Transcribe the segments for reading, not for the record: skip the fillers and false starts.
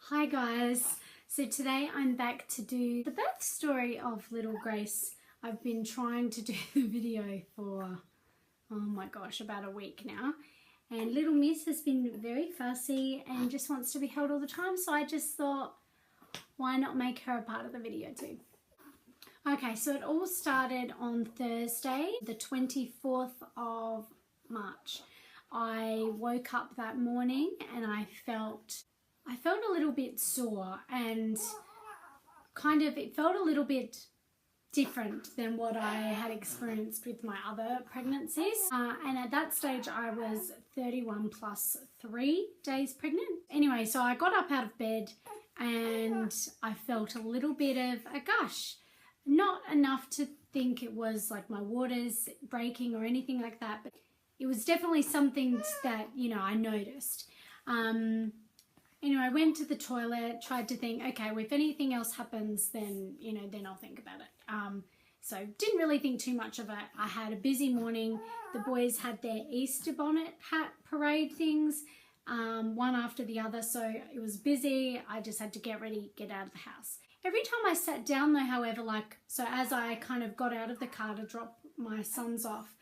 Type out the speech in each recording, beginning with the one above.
Hi guys, so today I'm back to do the birth story of little Grace. I've been trying to do the video for, oh my gosh, about a week now, and little Miss has been very fussy and just wants to be held all the time, so I just thought, why not make her a part of the video too? Okay, so it all started on Thursday, the 24th of March. I woke up that morning and I felt a little bit sore, and it felt a little bit different than what I had experienced with my other pregnancies. And at that stage I was 31 plus 3 days pregnant. Anyway, so I got up out of bed and I felt a little bit of a gush. Not enough to think it was like my waters breaking or anything like that, but it was definitely something that, I noticed. Anyway, I went to the toilet, tried to think, okay, well, if anything else happens, then, then I'll think about it. So didn't really think too much of it. I had a busy morning. The boys had their Easter bonnet hat parade things, one after the other. So it was busy. I just had to get ready, get out of the house. Every time I sat down though, however, so as I kind of got out of the car to drop my sons off,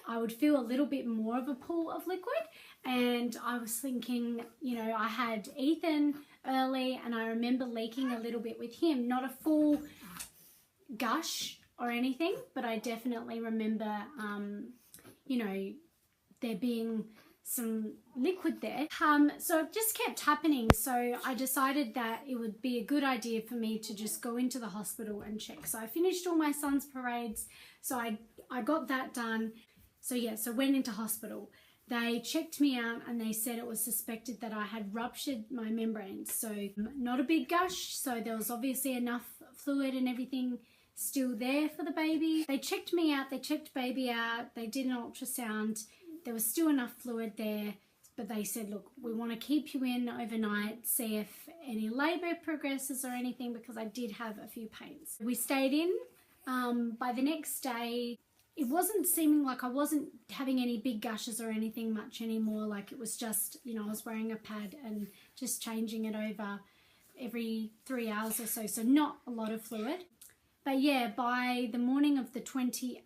I would feel a little bit more of a pool of liquid, and I was thinking, I had Ethan early and I remember leaking a little bit with him, not a full gush or anything, but I definitely remember, there being some liquid there. So it just kept happening, so I decided that it would be a good idea for me to just go into the hospital and check. So I finished all my son's parades, so I got that done. So went into hospital. They checked me out and they said it was suspected that I had ruptured my membranes. So not a big gush, so there was obviously enough fluid and everything still there for the baby. They checked me out, they checked baby out, they did an ultrasound. There was still enough fluid there, but they said, look, we want to keep you in overnight, see if any labour progresses or anything, because I did have a few pains. We stayed in. By the next day, it wasn't seeming like I wasn't having any big gushes or anything much anymore. Like it was just, I was wearing a pad and just changing it over every 3 hours or so. So not a lot of fluid. But yeah, by the morning of the 28th,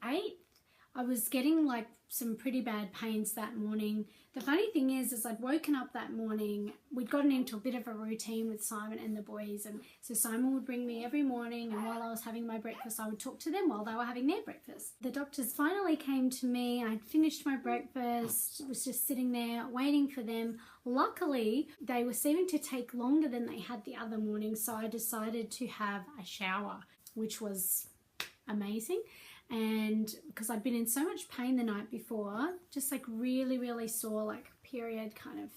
I was getting like some pretty bad pains that morning. The funny thing is I'd woken up that morning, we'd gotten into a bit of a routine with Simon and the boys, and so Simon would bring me every morning, and while I was having my breakfast I would talk to them while they were having their breakfast. The doctors finally came to me. I'd finished my breakfast, was just sitting there waiting for them. Luckily they were seeming to take longer than they had the other morning, so I decided to have a shower, which was amazing. And because I'd been in so much pain the night before, just like really sore, like period kind of,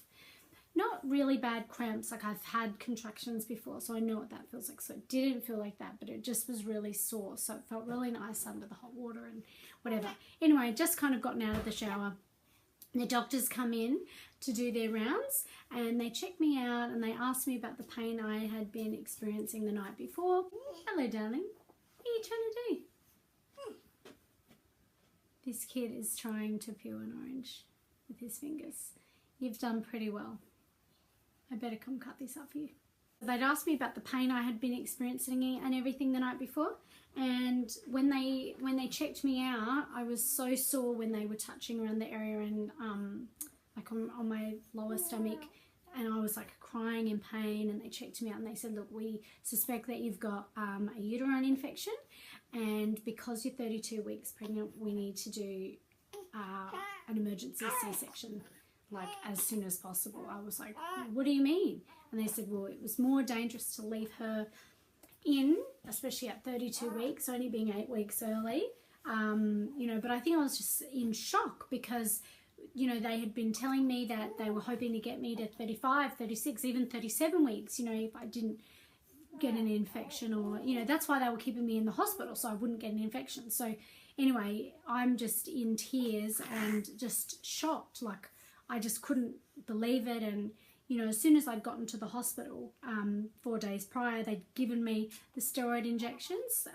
not really bad cramps, like I've had contractions before, so I know what that feels like. So it didn't feel like that, but it just was really sore, so it felt really nice under the hot water and whatever. Anyway, I just kind of gotten out of the shower. The doctors come in to do their rounds and they check me out and they ask me about the pain I had been experiencing the night before. Hello darling, what are you trying to do? This kid is trying to peel an orange with his fingers. You've done pretty well. I better come cut this up for you. They'd asked me about the pain I had been experiencing and everything the night before, and when they checked me out, I was so sore when they were touching around the area and like on my lower stomach, and I was like crying in pain, and they checked me out and they said, look, we suspect that you've got a uterine infection, and because you're 32 weeks pregnant, we need to do an emergency C-section like as soon as possible. I was like, what do you mean? And they said, well, it was more dangerous to leave her in, especially at 32 weeks, only being 8 weeks early. But I think I was just in shock because they had been telling me that they were hoping to get me to 35, 36, even 37 weeks, if I didn't get an infection, or, that's why they were keeping me in the hospital, so I wouldn't get an infection. So anyway, I'm just in tears and just shocked. Like, I just couldn't believe it. And, as soon as I'd gotten to the hospital, 4 days prior, they'd given me the steroid injections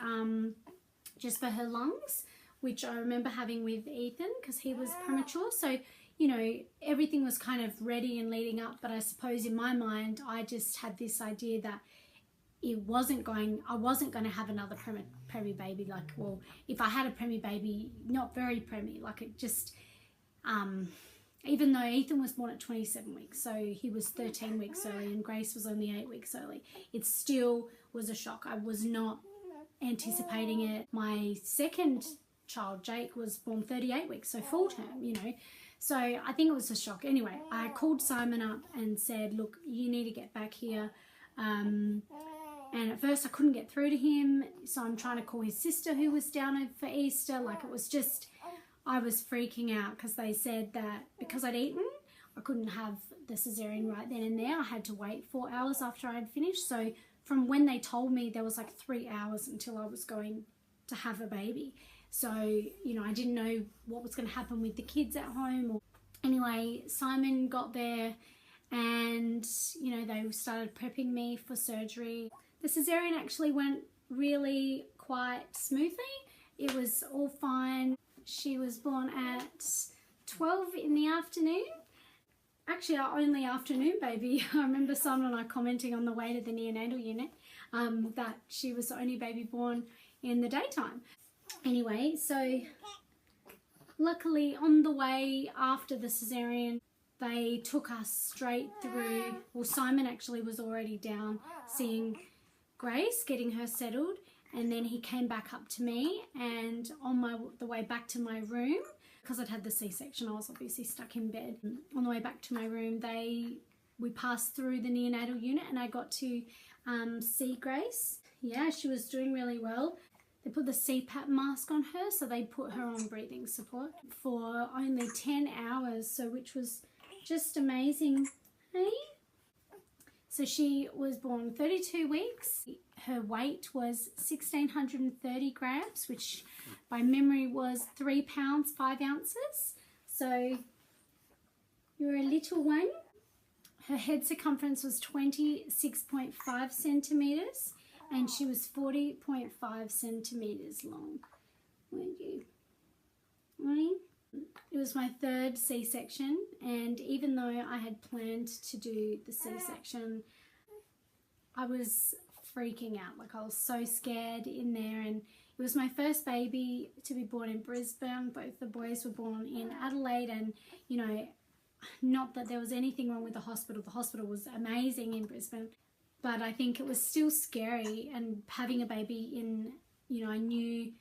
just for her lungs, which I remember having with Ethan because he was premature. So, you know, everything was kind of ready and leading up, but I suppose in my mind I just had this idea that I wasn't going to have another preemie baby. Like, well, if I had a preemie baby, not very preemie, like it just, even though Ethan was born at 27 weeks, so he was 13 weeks early and Grace was only 8 weeks early, it still was a shock. I was not anticipating it. My second child, Jake, was born 38 weeks, so full term, you know. So I think it was a shock. Anyway, I called Simon up and said, look, you need to get back here. And at first I couldn't get through to him, so I'm trying to call his sister who was down for Easter. Like, it was just, I was freaking out because they said that because I'd eaten, I couldn't have the cesarean right then and there. I had to wait 4 hours after I'd finished. So from when they told me, there was like 3 hours until I was going to have a baby. So, you know, I didn't know what was going to happen with the kids at home. Anyway, Simon got there and, you know, they started prepping me for surgery. The cesarean actually went really quite smoothly. It was all fine. She was born at 12 in the afternoon. Actually, our only afternoon baby. I remember Simon and I commenting on the way to the neonatal unit that she was the only baby born in the daytime. Anyway, so luckily on the way after the cesarean, they took us straight through. Well, Simon actually was already down seeing Grace, getting her settled, and then he came back up to me, and on the way back to my room, because I'd had the C-section, I was obviously stuck in bed. On the way back to my room, we passed through the neonatal unit and I got to see Grace. Yeah, she was doing really well. They put the CPAP mask on her, so they put her on breathing support for only 10 hours, so which was just amazing. Hey? So she was born 32 weeks. Her weight was 1,630 grams, which by memory was 3 pounds, 5 ounces. So you're a little one. Her head circumference was 26.5 centimetres and she was 40.5 centimetres long. Weren't you? Right? It was my third C-section, and even though I had planned to do the C-section, I was freaking out. Like, I was so scared in there, and it was my first baby to be born in Brisbane. Both the boys were born in Adelaide, and, you know, not that there was anything wrong with the hospital. The hospital was amazing in Brisbane, but I think it was still scary, and having a baby in, you know, a new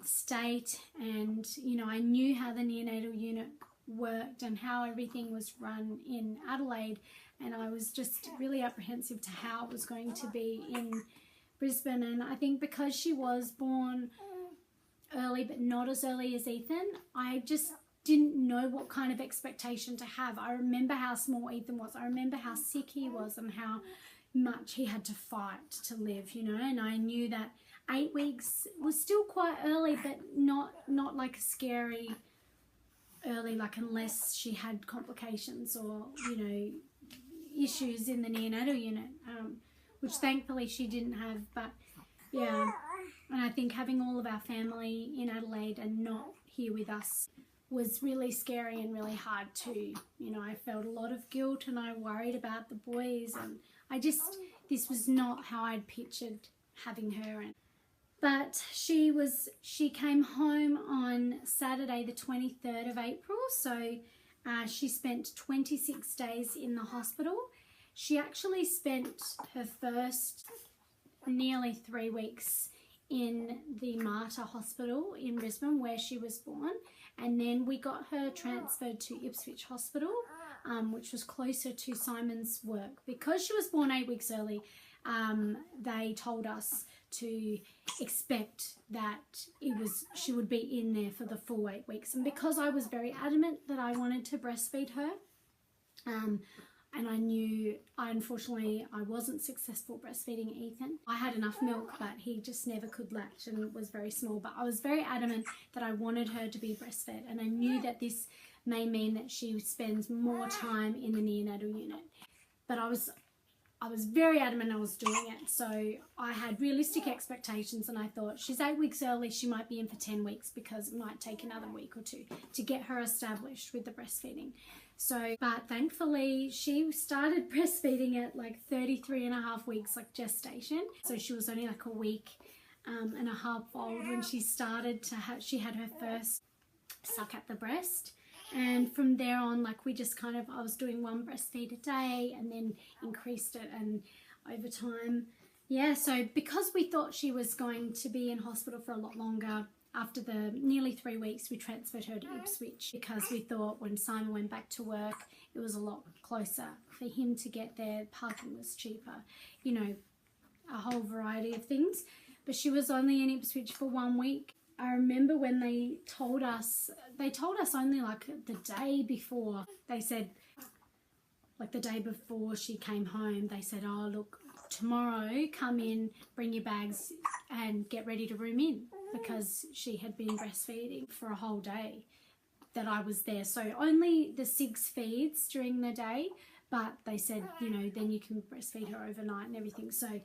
state, and, you know, I knew how the neonatal unit worked and how everything was run in Adelaide, and I was just really apprehensive to how it was going to be in Brisbane. And I think because she was born early but not as early as Ethan, I just didn't know what kind of expectation to have. I remember how small Ethan was. I remember how sick he was and how much he had to fight to live, you know, and I knew that 8 weeks was still quite early, but not like a scary early, like unless she had complications or, you know, issues in the neonatal unit, which thankfully she didn't have. But yeah, and I think having all of our family in Adelaide and not here with us was really scary and really hard too. You know, I felt a lot of guilt and I worried about the boys, and this was not how I'd pictured having her. But she came home on Saturday the 23rd of April, so she spent 26 days in the hospital. She actually spent her first nearly 3 weeks in the Mater Hospital in Brisbane where she was born, and then we got her transferred to Ipswich Hospital, which was closer to Simon's work. Because she was born 8 weeks early, they told us to expect that she would be in there for the full 8 weeks. And because I was very adamant that I wanted to breastfeed her, and I knew unfortunately I wasn't successful breastfeeding Ethan. I had enough milk, but he just never could latch and was very small. But I was very adamant that I wanted her to be breastfed, and I knew that this may mean that she spends more time in the neonatal unit. But I was I was very adamant I was doing it. So I had realistic expectations, and I thought she's 8 weeks early, she might be in for 10 weeks because it might take another week or two to get her established with the breastfeeding. So, but thankfully she started breastfeeding at like 33 and a half weeks, like gestation. So she was only like a week and a half old when she started to have, she had her first suck at the breast. And from there on, like we just kind of, I was doing 1 breastfeed a day and then increased it, and over time, yeah. So because we thought she was going to be in hospital for a lot longer, after the nearly 3 weeks, we transferred her to Ipswich because we thought when Simon went back to work, it was a lot closer for him to get there. Parking was cheaper, you know, a whole variety of things. But she was only in Ipswich for 1 week. I remember when they told us only like the day before. They said, like the day before she came home, they said, oh look, tomorrow come in, bring your bags and get ready to room in, because she had been breastfeeding for a whole day that I was there. So only the 6 feeds during the day, but they said, you know, then you can breastfeed her overnight and everything. So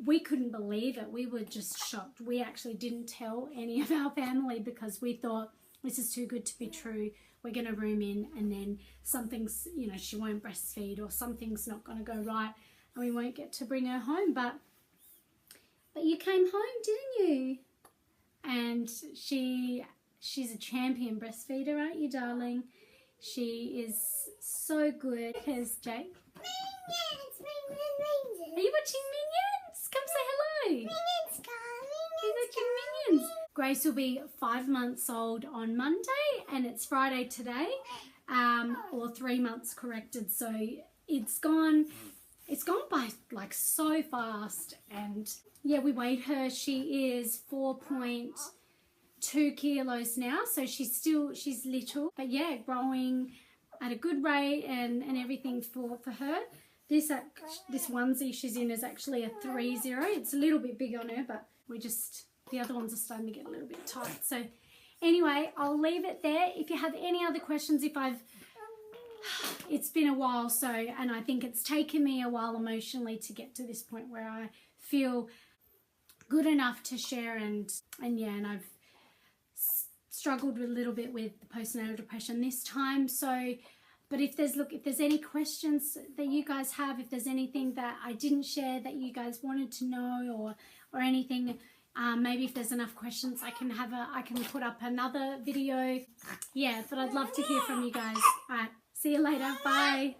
we couldn't believe it. We were just shocked. We actually didn't tell any of our family because we thought this is too good to be true. We're going to room in and then something's, you know, she won't breastfeed or something's not going to go right and we won't get to bring her home. But you came home, didn't you? And she's a champion breastfeeder, aren't you, darling? She is so good. Here's Jake. Are you watching Minions? Come say hello. Minions, He's watching Minions. Grace will be 5 months old on Monday, and it's Friday today, or 3 months corrected. So it's gone by like so fast. And yeah, we weighed her. She is 4.2 kilos now, so she's little, but yeah, growing at a good rate and everything for her. This onesie she's in is actually a 30. It's a little bit big on her, but the other ones are starting to get a little bit tight. So anyway, I'll leave it there. If you have any other questions, it's been a while, so, and I think it's taken me a while emotionally to get to this point where I feel good enough to share, and I've struggled a little bit with the postnatal depression this time. So, but if there's any questions that you guys have, if there's anything that I didn't share that you guys wanted to know or anything, maybe if there's enough questions, I can put up another video. Yeah, but I'd love to hear from you guys. All right, see you later. Bye.